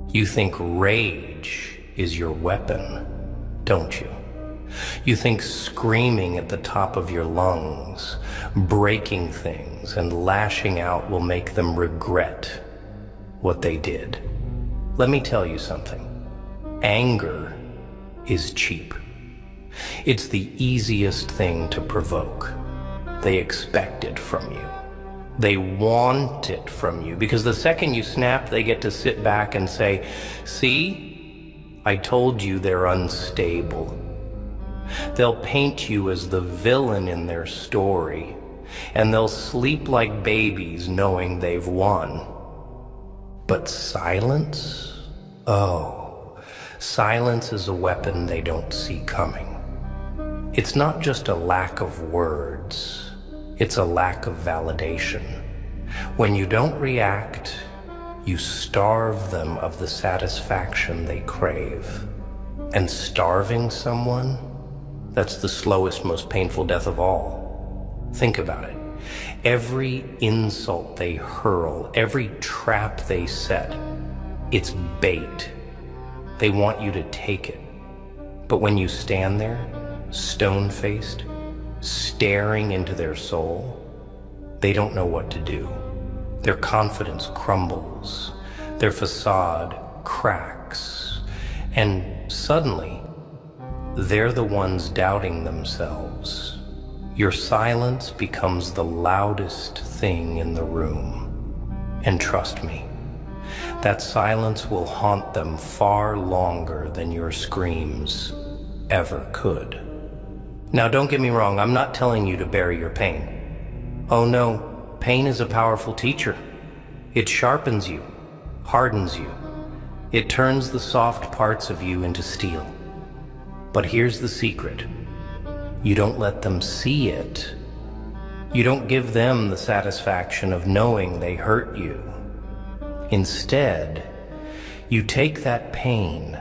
You think rage is your weapon, don't you? You think screaming at the top of your lungs, breaking things, and lashing out will make them regret what they did. Let me tell you something. Anger is cheap. It's the easiest thing to provoke. They expect it from you. They want it from you, because the second you snap, they get to sit back and say, "See, I told you they're unstable." They'll paint you as the villain in their story, and they'll sleep like babies knowing they've won. But silence? Oh, silence is a weapon they don't see coming. It's not just a lack of words. It's a lack of validation. When you don't react, you starve them of the satisfaction they crave. And starving someone, that's the slowest, most painful death of all. Think about it. Every insult they hurl, every trap they set, it's bait. They want you to take it. But when you stand there, stone-faced, staring into their soul, they don't know what to do. Their confidence crumbles, their facade cracks, and suddenly, they're the ones doubting themselves. Your silence becomes the loudest thing in the room. And trust me, that silence will haunt them far longer than your screams ever could. Now, don't get me wrong, I'm not telling you to bury your pain. Oh no, pain is a powerful teacher. It sharpens you, hardens you. It turns the soft parts of you into steel. But here's the secret. You don't let them see it. You don't give them the satisfaction of knowing they hurt you. Instead, you take that pain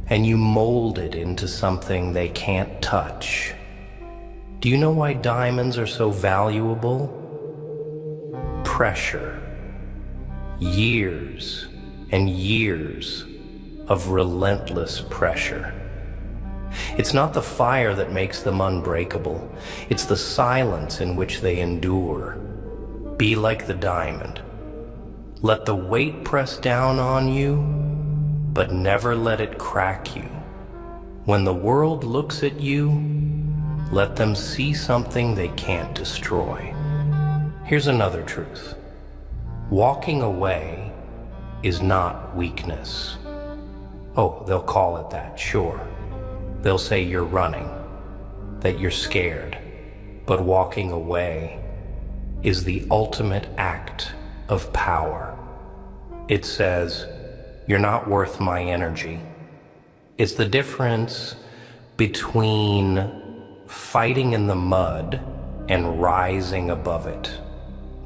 and you mold it into something they can't touch. Do you know why diamonds are so valuable? Pressure. Years and years of relentless pressure. It's not the fire that makes them unbreakable. It's the silence in which they endure. Be like the diamond. Let the weight press down on you, but never let it crack you. When the world looks at you, let them see something they can't destroy. Here's another truth. Walking away is not weakness. Oh, they'll call it that, sure. They'll say you're running, that you're scared. But walking away is the ultimate act of power. It says, "You're not worth my energy." It's the difference between fighting in the mud and rising above it.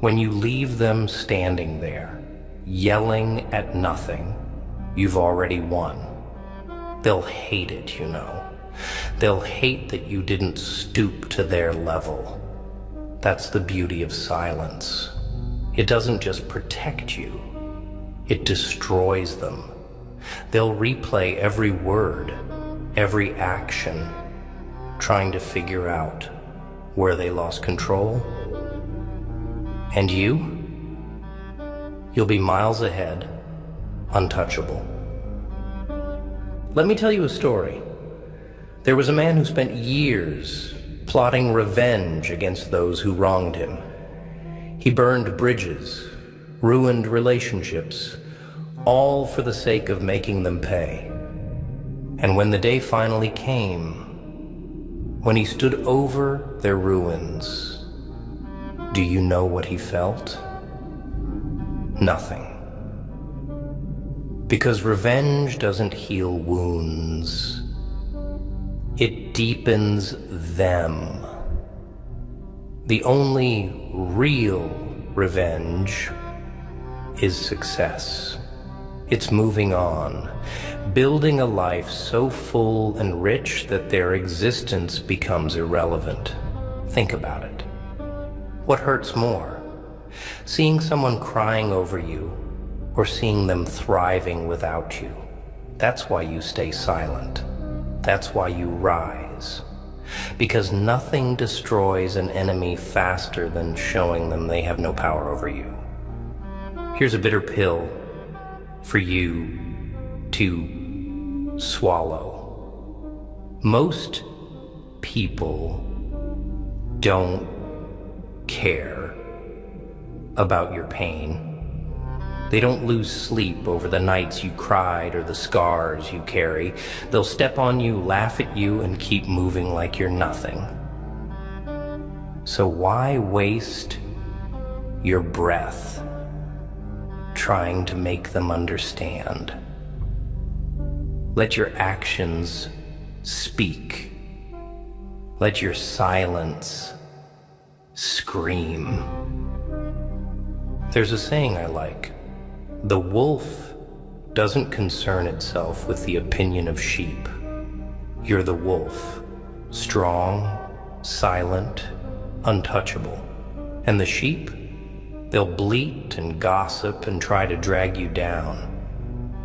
When you leave them standing there, yelling at nothing, you've already won. They'll hate it, you know. They'll hate that you didn't stoop to their level. That's the beauty of silence. It doesn't just protect you, it destroys them. They'll replay every word, every action, trying to figure out where they lost control. And you'll be miles ahead, untouchable. Let me tell you a story. There was a man who spent years plotting revenge against those who wronged him. He burned bridges, ruined relationships, all for the sake of making them pay. And when the day finally came, when he stood over their ruins, do you know what he felt? Nothing. Because revenge doesn't heal wounds. It deepens them. The only real revenge is success. It's moving on, building a life so full and rich that their existence becomes irrelevant. Think about it. What hurts more? Seeing someone crying over you, or seeing them thriving without you. That's why you stay silent. That's why you rise. Because nothing destroys an enemy faster than showing them they have no power over you. Here's a bitter pill for you to swallow. Most people don't care about your pain. They don't lose sleep over the nights you cried or the scars you carry. They'll step on you, laugh at you, and keep moving like you're nothing. So why waste your breath trying to make them understand? Let your actions speak. Let your silence scream. There's a saying I like. The wolf doesn't concern itself with the opinion of sheep. You're the wolf, strong, silent, untouchable. And the sheep, they'll bleat and gossip and try to drag you down.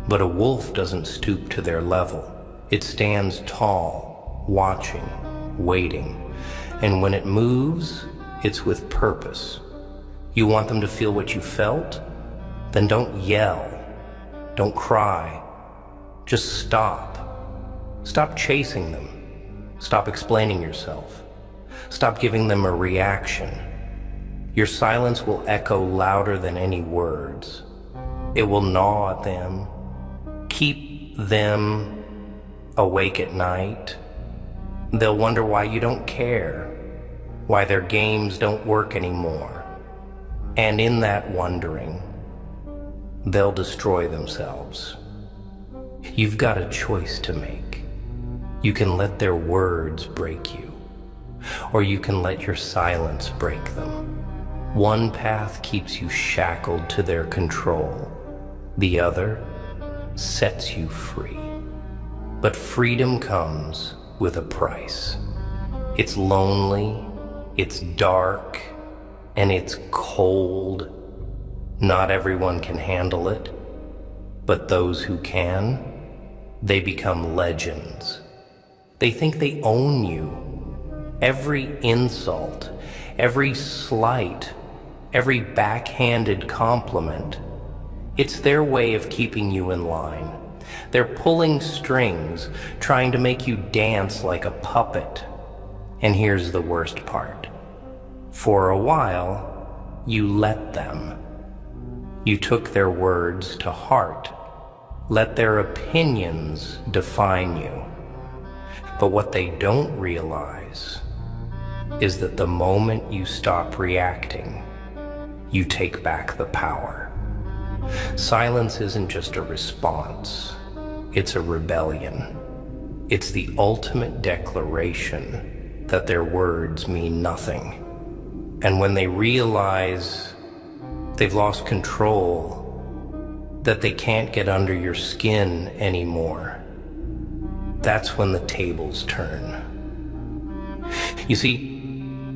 But a wolf doesn't stoop to their level. It stands tall, watching, waiting. And when it moves, it's with purpose. You want them to feel what you felt? Then don't yell, don't cry, just stop. Stop chasing them, stop explaining yourself, stop giving them a reaction. Your silence will echo louder than any words. It will gnaw at them, keep them awake at night. They'll wonder why you don't care, why their games don't work anymore. And in that wondering, they'll destroy themselves. You've got a choice to make. You can let their words break you, or you can let your silence break them. One path keeps you shackled to their control. The other sets you free. But freedom comes with a price. It's lonely, it's dark, and it's cold. Not everyone can handle it, but those who can, they become legends. They think they own you. Every insult, every slight, every backhanded compliment, it's their way of keeping you in line. They're pulling strings, trying to make you dance like a puppet. And here's the worst part. For a while, you let them. You took their words to heart. Let their opinions define you. But what they don't realize is that the moment you stop reacting, you take back the power. Silence isn't just a response, it's a rebellion. It's the ultimate declaration that their words mean nothing. And when they realize they've lost control, that they can't get under your skin anymore, that's when the tables turn. You see,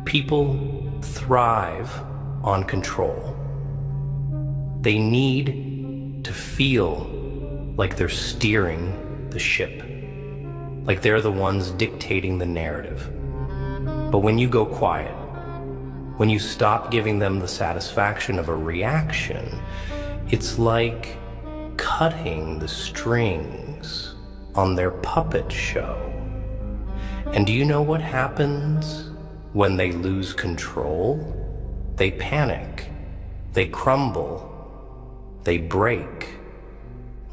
people thrive on control. They need to feel like they're steering the ship, like they're the ones dictating the narrative. But when you go quiet, when you stop giving them the satisfaction of a reaction, it's like cutting the strings on their puppet show. And do you know what happens when they lose control? They panic, they crumble, they break.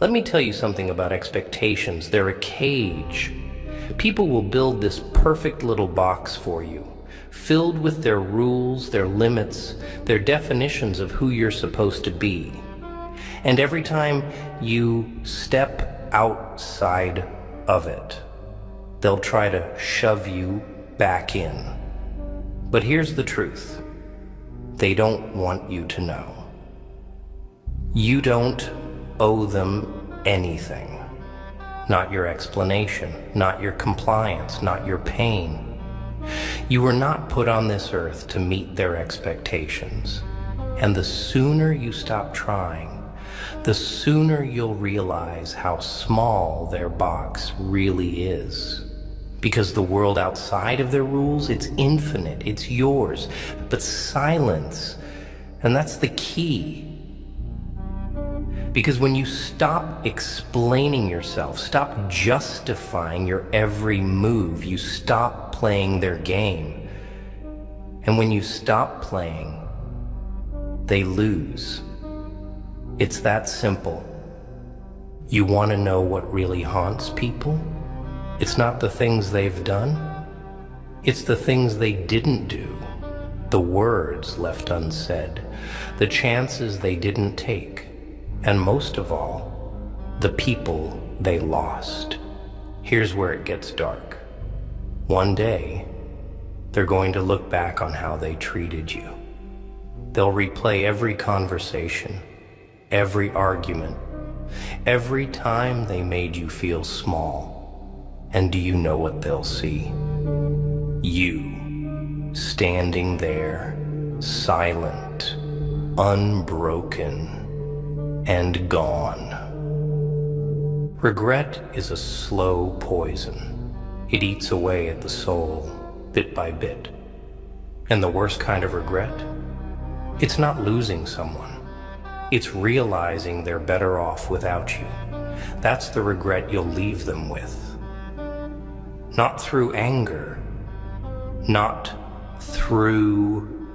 Let me tell you something about expectations. They're a cage. People will build this perfect little box for you, filled with their rules, their limits, their definitions of who you're supposed to be. And every time you step outside of it, they'll try to shove you back in. But here's the truth. They don't want you to know. You don't owe them anything. Not your explanation, not your compliance, not your pain. You were not put on this earth to meet their expectations. And the sooner you stop trying, the sooner you'll realize how small their box really is. Because the world outside of their rules, it's infinite, it's yours. But silence, and that's the key. Because when you stop explaining yourself, stop justifying your every move, you stop playing their game. And when you stop playing, they lose. It's that simple. You want to know what really haunts people? It's not the things they've done. It's the things they didn't do. The words left unsaid. The chances they didn't take. And most of all, the people they lost. Here's where it gets dark. One day, they're going to look back on how they treated you. They'll replay every conversation, every argument, every time they made you feel small. And do you know what they'll see? You, standing there, silent, unbroken, and gone. Regret is a slow poison. It eats away at the soul, bit by bit. And the worst kind of regret? It's not losing someone. It's realizing they're better off without you. That's the regret you'll leave them with. Not through anger, not through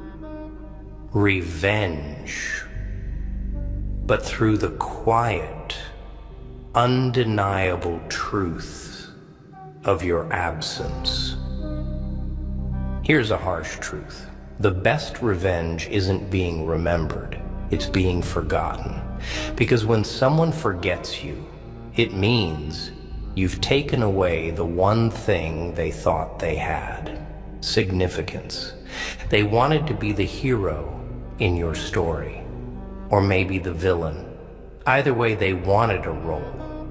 revenge, but through the quiet, undeniable truth of your absence. Here's a harsh truth. The best revenge isn't being remembered, it's being forgotten. Because when someone forgets you, it means you've taken away the one thing they thought they had: significance. They wanted to be the hero in your story, or maybe the villain. Either way, they wanted a role.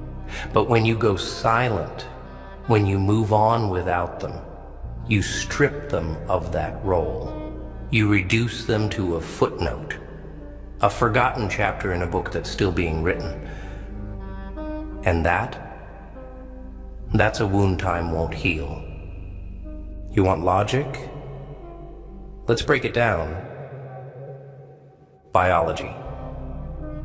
But when you go silent, when you move on without them, you strip them of that role. You reduce them to a footnote, a forgotten chapter in a book that's still being written. And that's a wound time won't heal. You want logic? Let's break it down. Biology.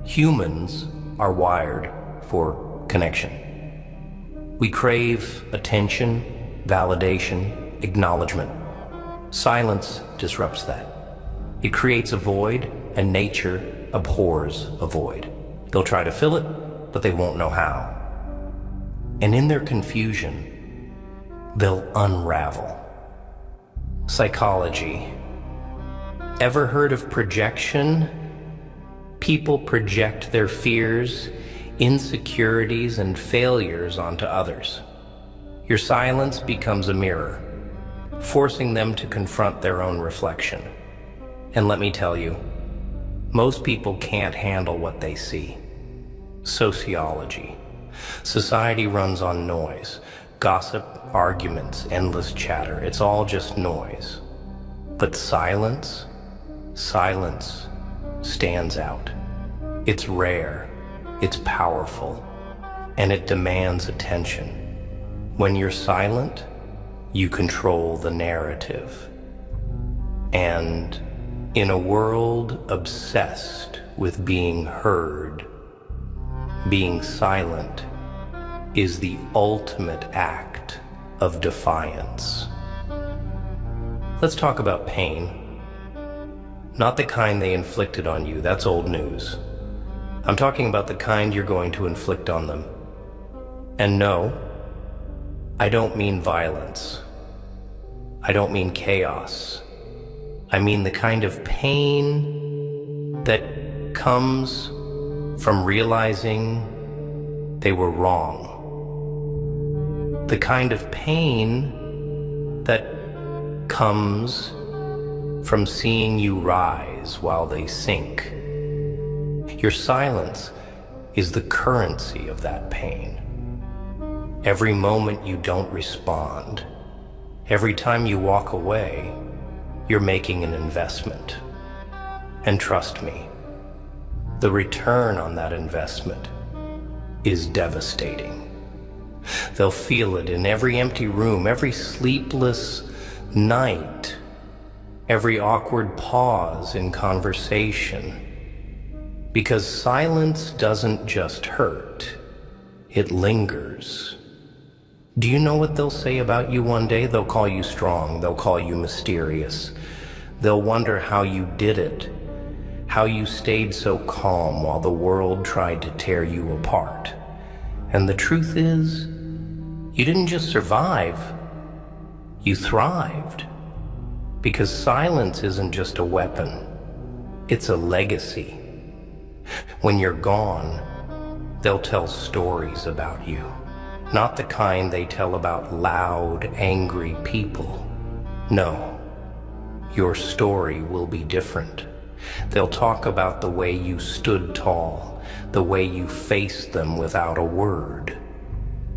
Humans are wired for connection. We crave attention, validation, acknowledgement. Silence disrupts that. It creates a void, and nature abhors a void. They'll try to fill it, but they won't know how. And in their confusion, they'll unravel. Psychology. Ever heard of projection? People project their fears, insecurities, and failures onto others. Your silence becomes a mirror, forcing them to confront their own reflection. And let me tell you, most people can't handle what they see. Sociology. Society runs on noise. Gossip, arguments, endless chatter. It's all just noise. But silence stands out. It's rare, it's powerful, and it demands attention. When you're silent, you control the narrative. And in a world obsessed with being heard, being silent is the ultimate act of defiance. Let's talk about pain. Not the kind they inflicted on you, that's old news. I'm talking about the kind you're going to inflict on them. And no, I don't mean violence. I don't mean chaos. I mean the kind of pain that comes from realizing they were wrong. The kind of pain that comes from seeing you rise while they sink. Your silence is the currency of that pain. Every moment you don't respond, every time you walk away, you're making an investment. And trust me, the return on that investment is devastating. They'll feel it in every empty room, every sleepless night, every awkward pause in conversation. Because silence doesn't just hurt, it lingers. Do you know what they'll say about you one day? They'll call you strong, they'll call you mysterious. They'll wonder how you did it, how you stayed so calm while the world tried to tear you apart. And the truth is, you didn't just survive, you thrived. Because silence isn't just a weapon, it's a legacy. When you're gone, they'll tell stories about you. Not the kind they tell about loud, angry people. No, your story will be different. They'll talk about the way you stood tall, the way you faced them without a word,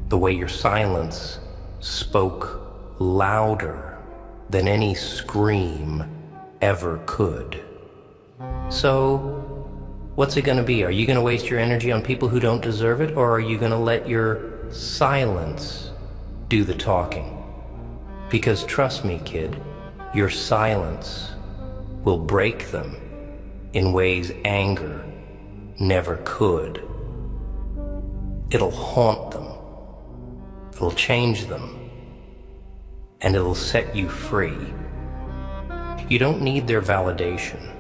the way your silence spoke louder than any scream ever could. So, what's it going to be? Are you going to waste your energy on people who don't deserve it, or are you going to let your silence do the talking? Because trust me, kid, your silence will break them in ways anger never could. It'll haunt them, it'll change them, and it'll set you free. You don't need their validation.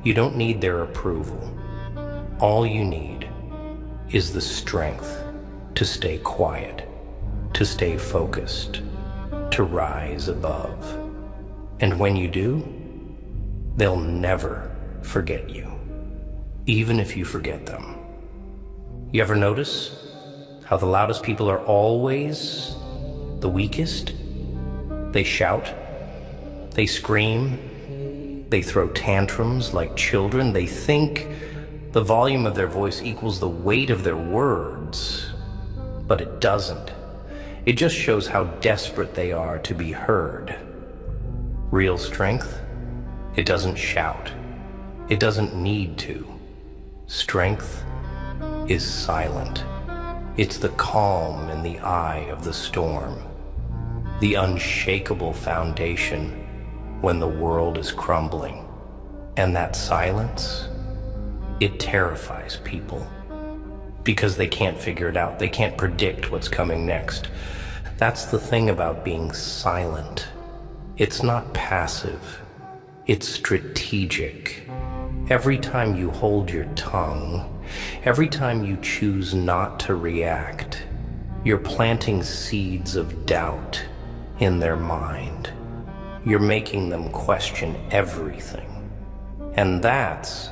You don't need their approval. All you need is the strength to stay quiet, to stay focused, to rise above. And when you do, they'll never forget you, even if you forget them. You ever notice how the loudest people are always the weakest? They shout, they scream, they throw tantrums like children. They think the volume of their voice equals the weight of their words, but it doesn't. It just shows how desperate they are to be heard. Real strength, it doesn't shout. It doesn't need to. Strength is silent. It's the calm in the eye of the storm, the unshakable foundation when the world is crumbling. And that silence, it terrifies people because they can't figure it out. They can't predict what's coming next. That's the thing about being silent. It's not passive, it's strategic. Every time you hold your tongue, every time you choose not to react, you're planting seeds of doubt in their mind. You're making them question everything. And that's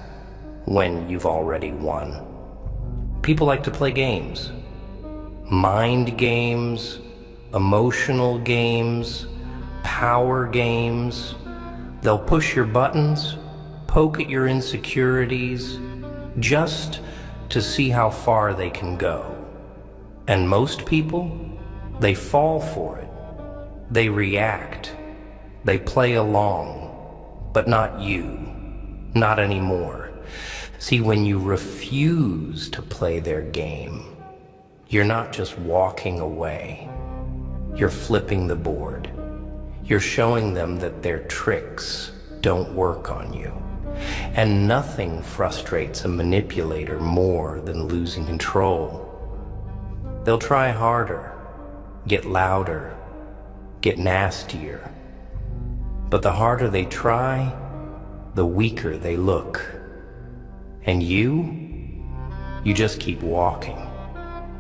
when you've already won. People like to play games. Mind games, emotional games, power games. They'll push your buttons, poke at your insecurities, just to see how far they can go. And most people, they fall for it. They react. They play along. But not you. Not anymore. See, when you refuse to play their game, you're not just walking away. You're flipping the board. You're showing them that their tricks don't work on you. And nothing frustrates a manipulator more than losing control. They'll try harder, get louder, get nastier. But the harder they try, the weaker they look. And you just keep walking,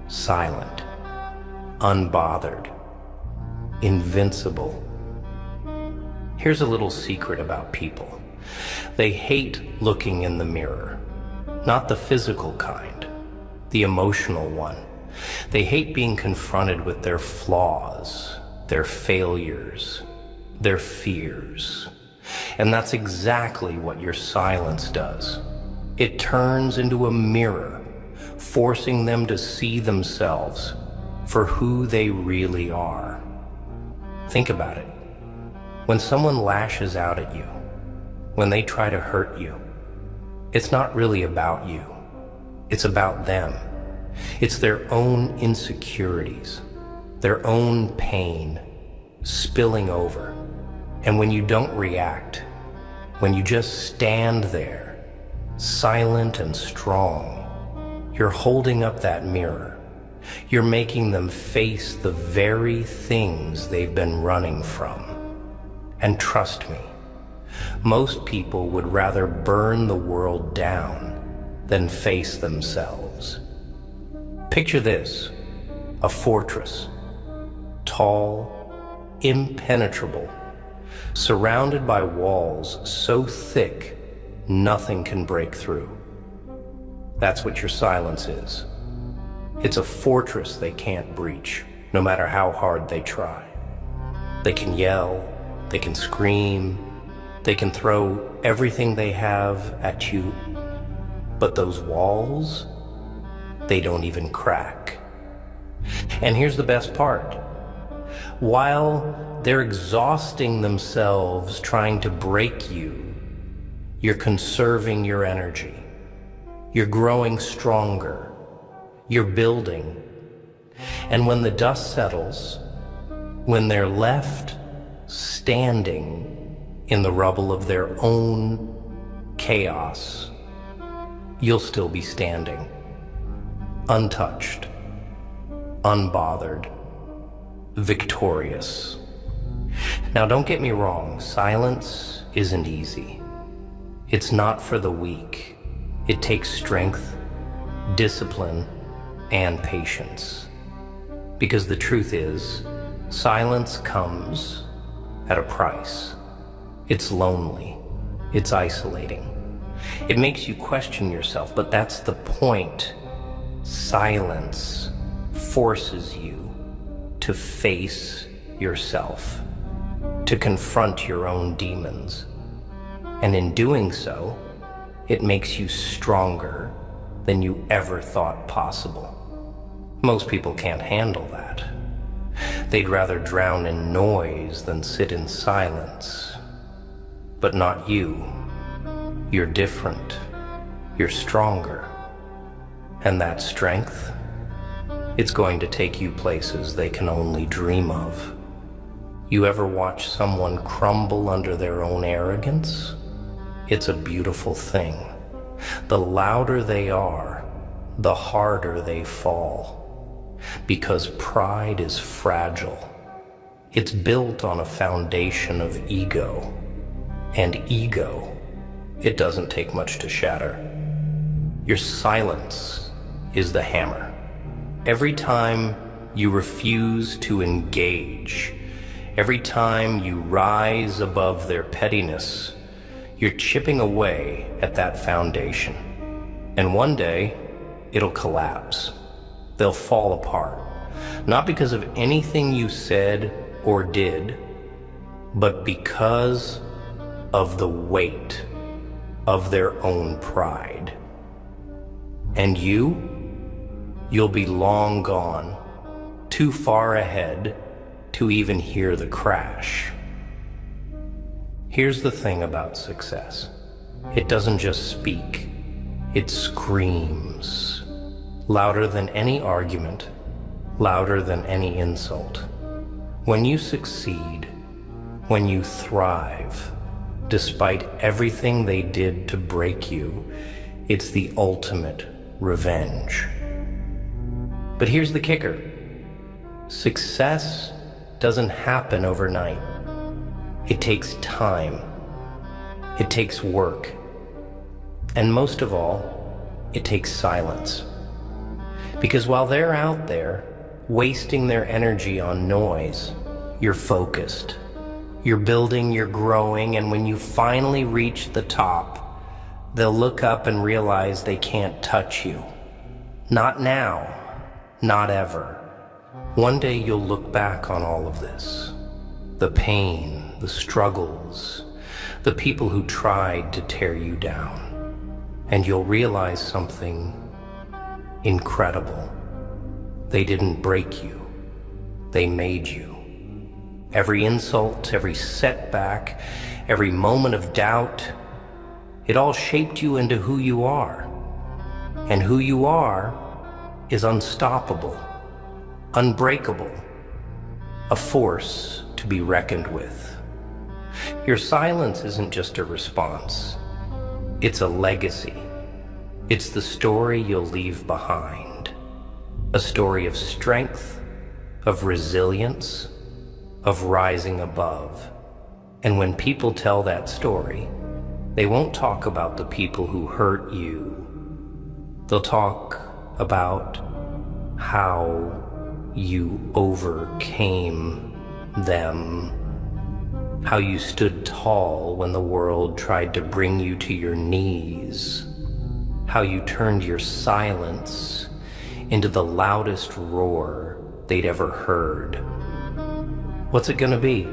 silent, unbothered, invincible. Here's a little secret about people. They hate looking in the mirror, not the physical kind, the emotional one. They hate being confronted with their flaws, their failures, their fears. And that's exactly what your silence does. It turns into a mirror, forcing them to see themselves for who they really are. Think about it. When someone lashes out at you, when they try to hurt you, it's not really about you. It's about them. It's their own insecurities, their own pain spilling over. And when you don't react, when you just stand there, silent and strong, you're holding up that mirror. You're making them face the very things they've been running from. And trust me, most people would rather burn the world down than face themselves. Picture this, a fortress, tall, impenetrable, surrounded by walls so thick nothing can break through. That's what your silence is. It's a fortress they can't breach, no matter how hard they try. They can yell, they can scream, they can throw everything they have at you, but those walls, they don't even crack. And here's the best part. While they're exhausting themselves trying to break you, you're conserving your energy. You're growing stronger. You're building. And when the dust settles, when they're left standing in the rubble of their own chaos, you'll still be standing, untouched, unbothered, victorious. Now, don't get me wrong, silence isn't easy. It's not for the weak. It takes strength, discipline, and patience. Because the truth is, silence comes at a price. It's lonely. It's isolating. It makes you question yourself, but that's the point. Silence forces you to face yourself, to confront your own demons. And in doing so, it makes you stronger than you ever thought possible. Most people can't handle that. They'd rather drown in noise than sit in silence. But not you. You're different. You're stronger. And that strength, it's going to take you places they can only dream of. You ever watch someone crumble under their own arrogance? It's a beautiful thing. The louder they are, the harder they fall. Because pride is fragile. It's built on a foundation of ego. And ego, it doesn't take much to shatter. Your silence is the hammer. Every time you refuse to engage, every time you rise above their pettiness, you're chipping away at that foundation. And one day, it'll collapse. They'll fall apart. Not because of anything you said or did, but because of the weight of their own pride. And you'll be long gone, too far ahead to even hear the crash. Here's the thing about success. It doesn't just speak, it screams. Louder than any argument, louder than any insult. When you succeed, when you thrive, despite everything they did to break you, it's the ultimate revenge. But here's the kicker. Success doesn't happen overnight. It takes time. It takes work. And most of all, it takes silence. Because while they're out there, wasting their energy on noise, you're focused. You're building, you're growing, and when you finally reach the top, they'll look up and realize they can't touch you. Not now, not ever. One day you'll look back on all of this. The pain, the struggles, the people who tried to tear you down. And you'll realize something incredible. They didn't break you. They made you. Every insult, every setback, every moment of doubt, it all shaped you into who you are. And who you are is unstoppable, unbreakable, a force to be reckoned with. Your silence isn't just a response. It's a legacy. It's the story you'll leave behind. A story of strength, of resilience, of rising above. And when people tell that story, they won't talk about the people who hurt you. They'll talk about how you overcame them, how you stood tall when the world tried to bring you to your knees, how you turned your silence into the loudest roar they'd ever heard. What's it gonna be?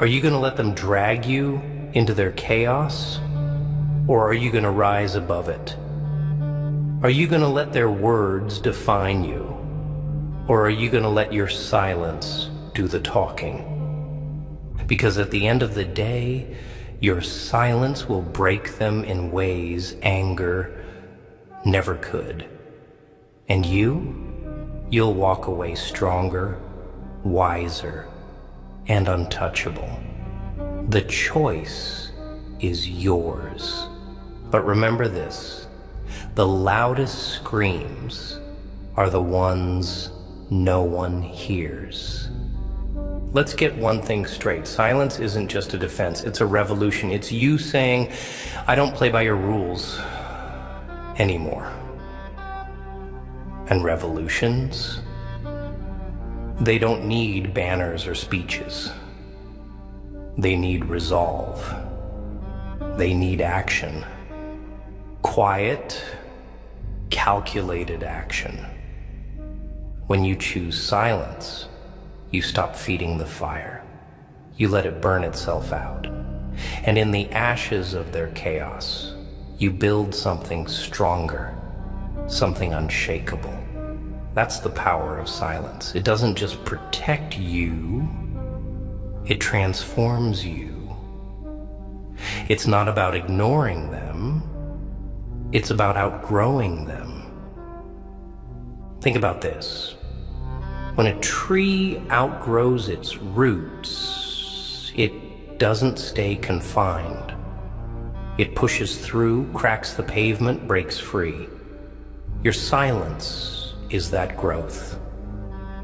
Are you gonna let them drag you into their chaos? Or are you gonna rise above it? Are you gonna let their words define you? Or are you gonna let your silence do the talking? Because at the end of the day, your silence will break them in ways anger never could. And you'll walk away stronger, wiser, and untouchable. The choice is yours. But remember this, the loudest screams are the ones no one hears. Let's get one thing straight. Silence isn't just a defense, it's a revolution. It's you saying, I don't play by your rules anymore. And revolutions, they don't need banners or speeches. They need resolve. They need action. Quiet, calculated action. When you choose silence, you stop feeding the fire. You let it burn itself out. And in the ashes of their chaos, you build something stronger, something unshakable. That's the power of silence. It doesn't just protect you, it transforms you. It's not about ignoring them, it's about outgrowing them. Think about this. When a tree outgrows its roots, it doesn't stay confined. It pushes through, cracks the pavement, breaks free. Your silence is that growth.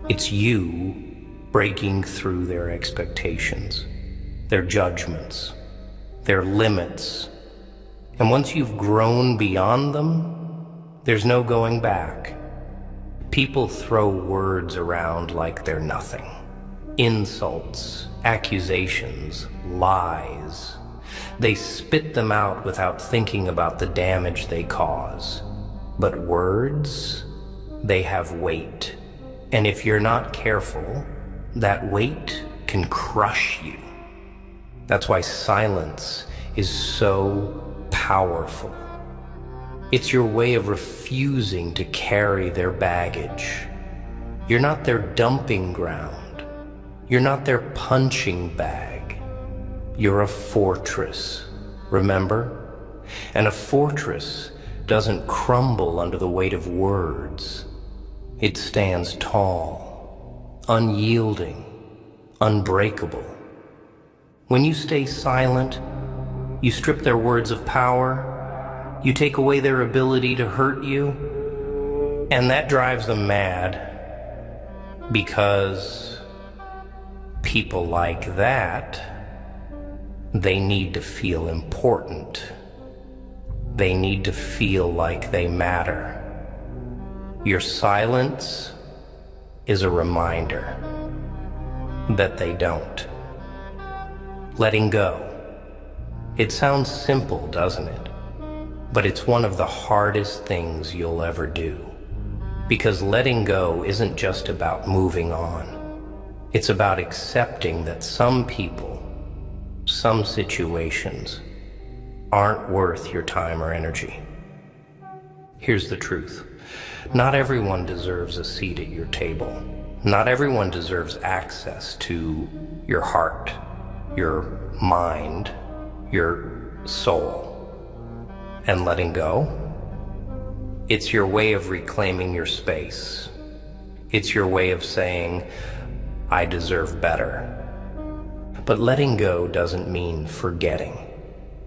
It's you breaking through their expectations, their judgments, their limits. And once you've grown beyond them, there's no going back. People throw words around like they're nothing. Insults, accusations, lies. They spit them out without thinking about the damage they cause. But words, they have weight. And if you're not careful, that weight can crush you. That's why silence is so powerful. It's your way of refusing to carry their baggage. You're not their dumping ground. You're not their punching bag. You're a fortress, remember? And a fortress doesn't crumble under the weight of words. It stands tall, unyielding, unbreakable. When you stay silent, you strip their words of power, you take away their ability to hurt you, and that drives them mad, because people like that, they need to feel important. They need to feel like they matter. Your silence is a reminder that they don't. Letting go. It sounds simple, doesn't it? But it's one of the hardest things you'll ever do. Because letting go isn't just about moving on. It's about accepting that some people, some situations, aren't worth your time or energy. Here's the truth. Not everyone deserves a seat at your table. Not everyone deserves access to your heart, your mind, your soul. And letting go, It's your way of reclaiming your space. It's your way of saying, I deserve better. But letting go doesn't mean forgetting.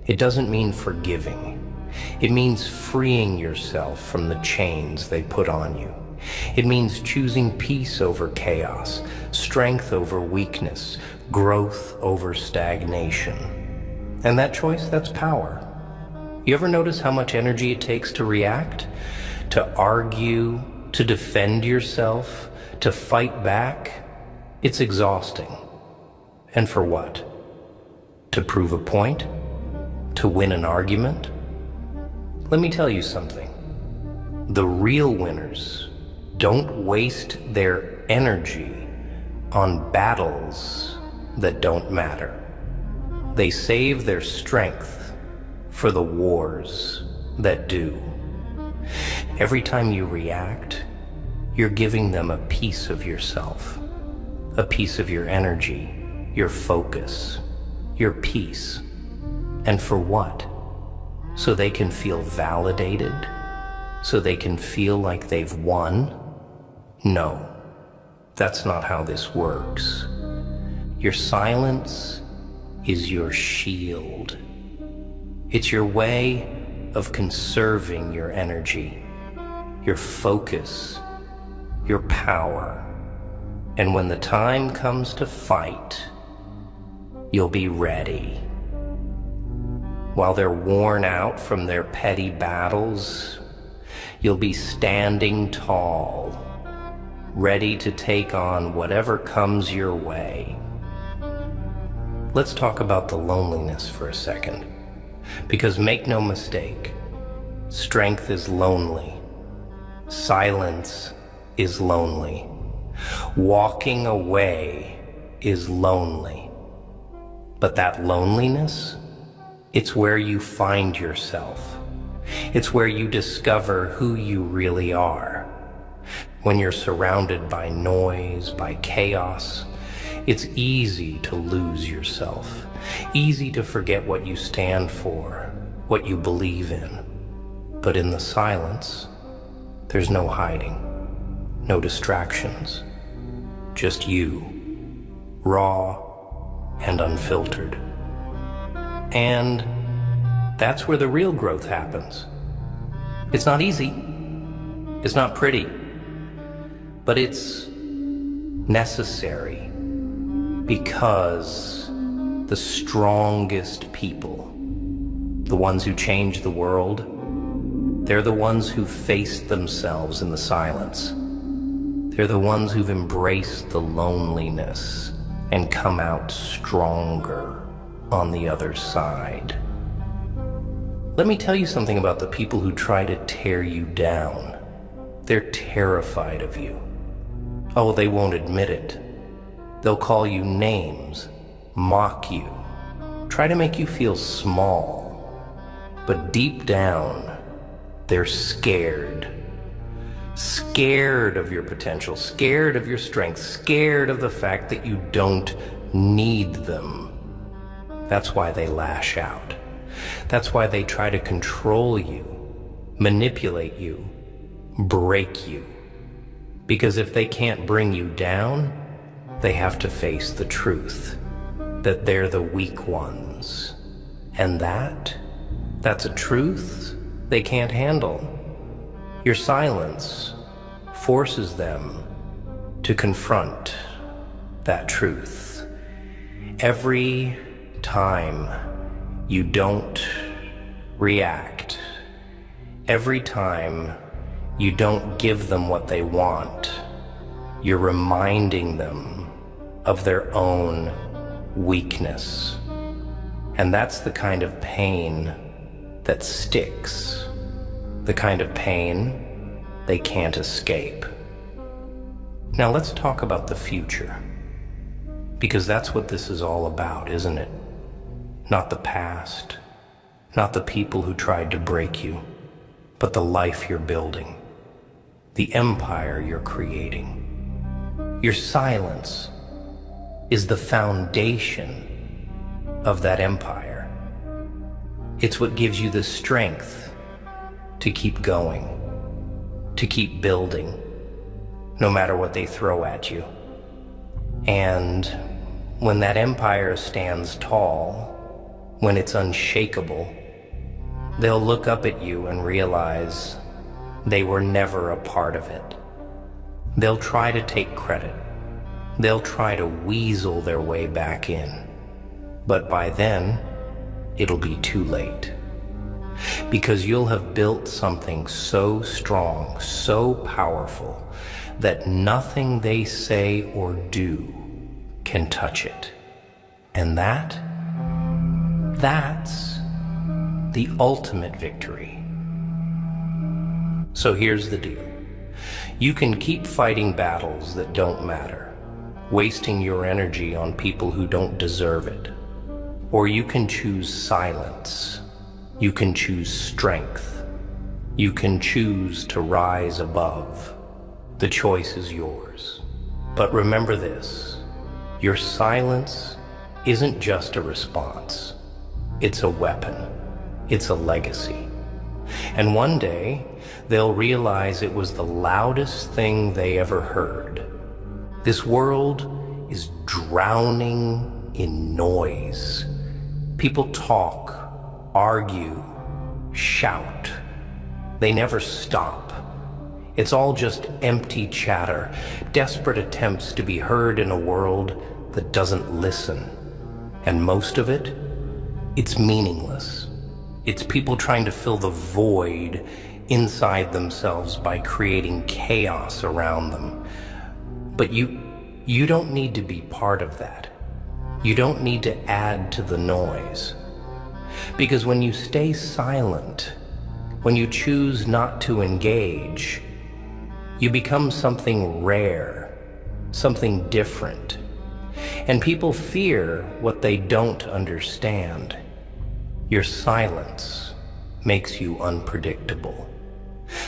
It doesn't mean forgiving. It means freeing yourself from the chains they put on you. It means choosing peace over chaos, strength over weakness, growth over stagnation. And that choice, that's power. You ever notice how much energy it takes to react? To argue, to defend yourself, to fight back? It's exhausting. And for what? To prove a point? To win an argument? Let me tell you something. The real winners don't waste their energy on battles that don't matter. They save their strength for the wars that do. Every time you react, you're giving them a piece of yourself, a piece of your energy, your focus, your peace. And for what? So they can feel validated? So they can feel like they've won? No, that's not how this works. Your silence is your shield. It's your way of conserving your energy, your focus, your power. And when the time comes to fight, you'll be ready. While they're worn out from their petty battles, you'll be standing tall, ready to take on whatever comes your way. Let's talk about the loneliness for a second, because make no mistake, strength is lonely, silence is lonely, walking away is lonely. But that loneliness, it's where you find yourself. It's where you discover who you really are. When you're surrounded by noise, by chaos, it's easy to lose yourself. Easy to forget what you stand for, what you believe in. But in the silence, there's no hiding, no distractions. Just you, raw and unfiltered. And that's where the real growth happens. It's not easy. It's not pretty. But it's necessary, because the strongest people, the ones who change the world, they're the ones who faced themselves in the silence. They're the ones who've embraced the loneliness and come out stronger on the other side. Let me tell you something about the people who try to tear you down. They're terrified of you. Oh, they won't admit it. They'll call you names, mock you, try to make you feel small. But deep down, they're scared. Scared of your potential, scared of your strength, scared of the fact that you don't need them. That's why they lash out. That's why they try to control you, manipulate you, break you. Because if they can't bring you down, they have to face the truth, that they're the weak ones. And that's a truth they can't handle. Your silence forces them to confront that truth. Every time you don't react, every time you don't give them what they want, you're reminding them of their own weakness. And that's the kind of pain that sticks, the kind of pain they can't escape. Now let's talk about the future, because that's what this is all about, isn't it? Not the past, not the people who tried to break you, but the life you're building, the empire you're creating. Your silence is the foundation of that empire. It's what gives you the strength to keep going, to keep building, no matter what they throw at you. And when that empire stands tall, when it's unshakable, they'll look up at you and realize they were never a part of it. They'll try to take credit. They'll try to weasel their way back in. But by then, it'll be too late. Because you'll have built something so strong, so powerful, that nothing they say or do can touch it. And that's the ultimate victory. So here's the deal. You can keep fighting battles that don't matter, wasting your energy on people who don't deserve it. Or you can choose silence. You can choose strength. You can choose to rise above. The choice is yours. But remember this, your silence isn't just a response. It's a weapon. It's a legacy. And one day, they'll realize it was the loudest thing they ever heard. This world is drowning in noise. People talk, argue, shout. They never stop. It's all just empty chatter, desperate attempts to be heard in a world that doesn't listen. And most of it, it's meaningless. It's people trying to fill the void inside themselves by creating chaos around them. But you don't need to be part of that. You don't need to add to the noise. Because when you stay silent, when you choose not to engage, you become something rare, something different. And people fear what they don't understand. Your silence makes you unpredictable.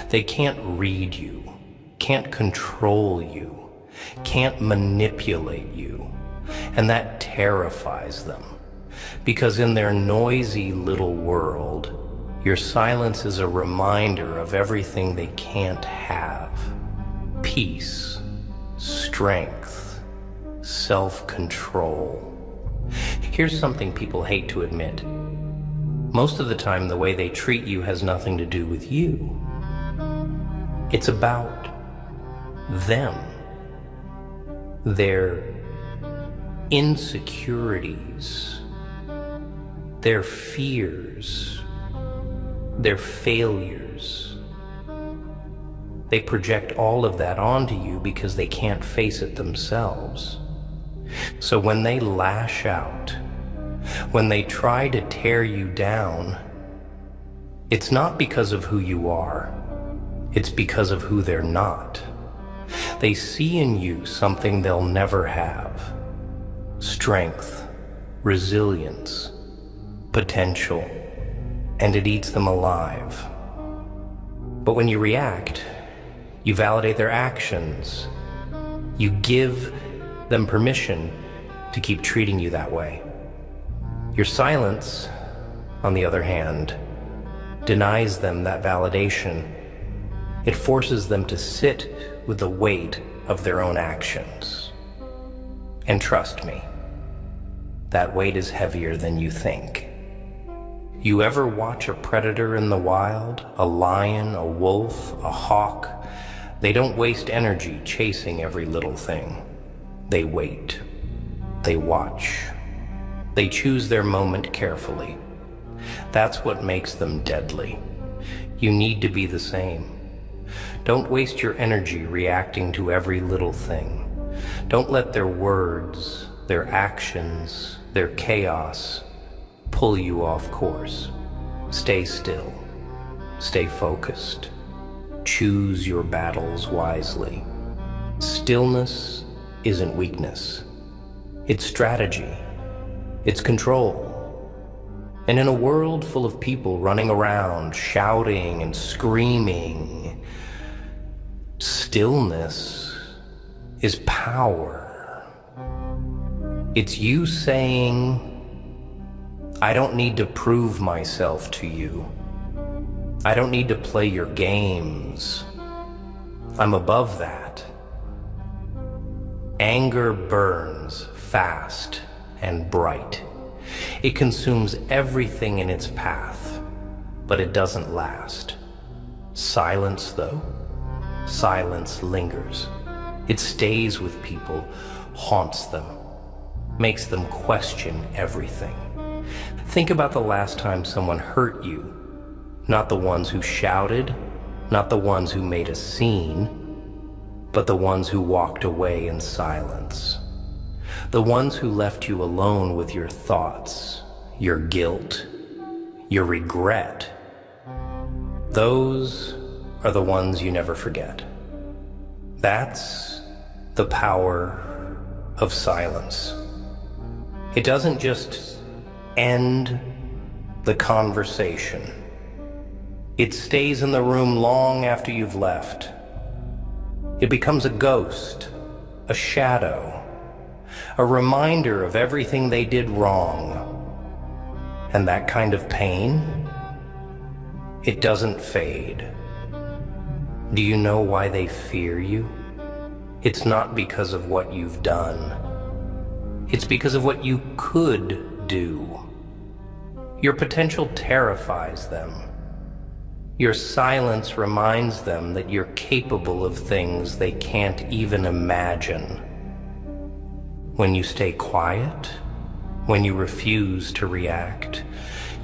They can't read you, can't control you, can't manipulate you. And that terrifies them. Because in their noisy little world, your silence is a reminder of everything they can't have. Peace, strength, self-control. Here's something people hate to admit. Most of the time, the way they treat you has nothing to do with you. It's about them, their insecurities, their fears, their failures. They project all of that onto you because they can't face it themselves. So when they lash out, when they try to tear you down, it's not because of who you are. It's because of who they're not. They see in you something they'll never have. Strength, resilience, potential, and it eats them alive. But when you react, you validate their actions. You give them permission to keep treating you that way. Your silence, on the other hand, denies them that validation. It forces them to sit with the weight of their own actions. And trust me, that weight is heavier than you think. You ever watch a predator in the wild, a lion, a wolf, a hawk? They don't waste energy chasing every little thing. They wait. They watch. They choose their moment carefully. That's what makes them deadly. You need to be the same. Don't waste your energy reacting to every little thing. Don't let their words, their actions, their chaos pull you off course. Stay still. Stay focused. Choose your battles wisely. Stillness isn't weakness. It's strategy. It's control. And in a world full of people running around, shouting and screaming, stillness is power. It's you saying, I don't need to prove myself to you. I don't need to play your games. I'm above that. Anger burns fast and bright. It consumes everything in its path, but it doesn't last. Silence, though, silence lingers. It stays with people, haunts them, makes them question everything. Think about the last time someone hurt you. Not the ones who shouted, not the ones who made a scene, but the ones who walked away in silence. The ones who left you alone with your thoughts, your guilt, your regret. Those are the ones you never forget. That's the power of silence. It doesn't just end the conversation. It stays in the room long after you've left. It becomes a ghost, a shadow, a reminder of everything they did wrong. And that kind of pain, it doesn't fade. Do you know why they fear you? It's not because of what you've done. It's because of what you could do. Your potential terrifies them. Your silence reminds them that you're capable of things they can't even imagine. When you stay quiet, when you refuse to react,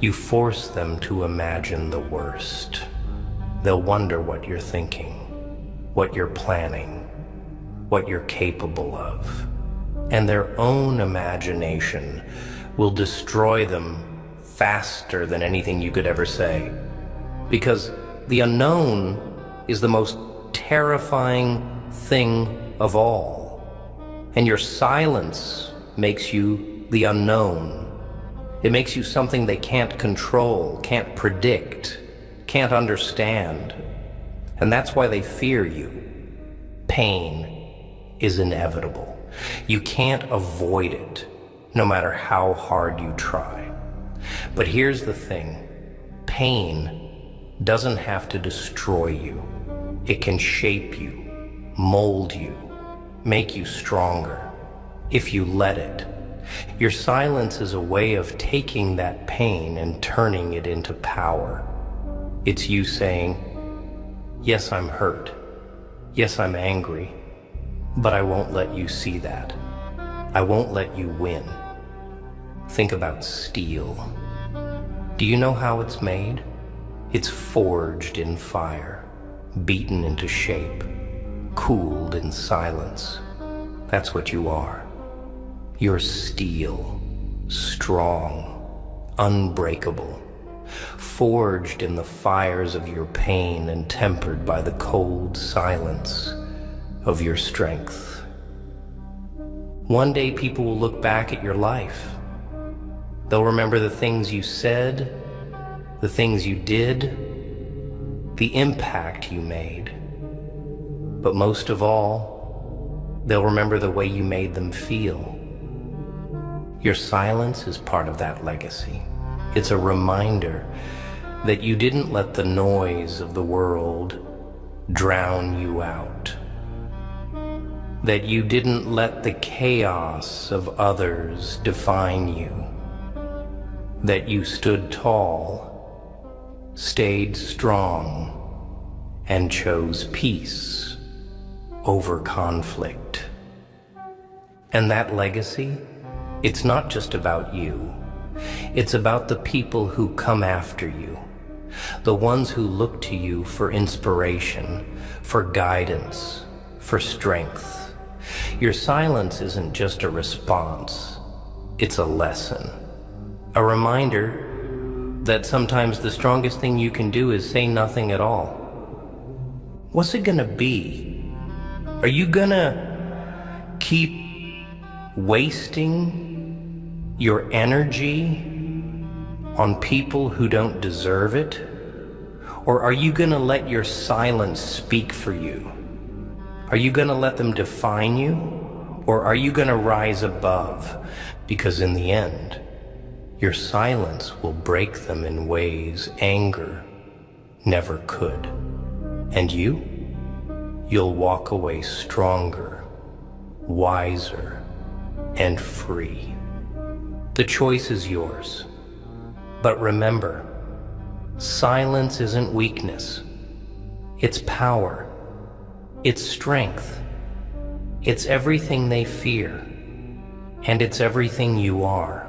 you force them to imagine the worst. They'll wonder what you're thinking, what you're planning, what you're capable of. And their own imagination will destroy them faster than anything you could ever say. Because the unknown is the most terrifying thing of all. And your silence makes you the unknown. It makes you something they can't control, can't predict, can't understand. And that's why they fear you. Pain is inevitable. You can't avoid it, no matter how hard you try. But here's the thing. Pain doesn't have to destroy you. It can shape you, mold you, make you stronger, if you let it. Your silence is a way of taking that pain and turning it into power. It's you saying, yes, I'm hurt. Yes, I'm angry. But I won't let you see that. I won't let you win. Think about steel. Do you know how it's made? It's forged in fire, beaten into shape, cooled in silence. That's what you are. You're steel, strong, unbreakable, forged in the fires of your pain and tempered by the cold silence of your strength. One day people will look back at your life. They'll remember the things you said, the things you did, the impact you made. But most of all, they'll remember the way you made them feel. Your silence is part of that legacy. It's a reminder that you didn't let the noise of the world drown you out. That you didn't let the chaos of others define you. That you stood tall, stayed strong, and chose peace over conflict. And that legacy, it's not just about you. It's about the people who come after you, the ones who look to you for inspiration, for guidance, for strength. Your silence isn't just a response, it's a lesson, a reminder that sometimes the strongest thing you can do is say nothing at all. What's it gonna be? Are you gonna keep wasting your energy on people who don't deserve it? Or are you gonna let your silence speak for you? Are you gonna let them define you? Or are you gonna rise above? Because in the end, your silence will break them in ways anger never could. And you you'll walk away stronger, wiser, and free. The choice is yours. But remember, silence isn't weakness. It's power. It's strength. It's everything they fear. And it's everything you are.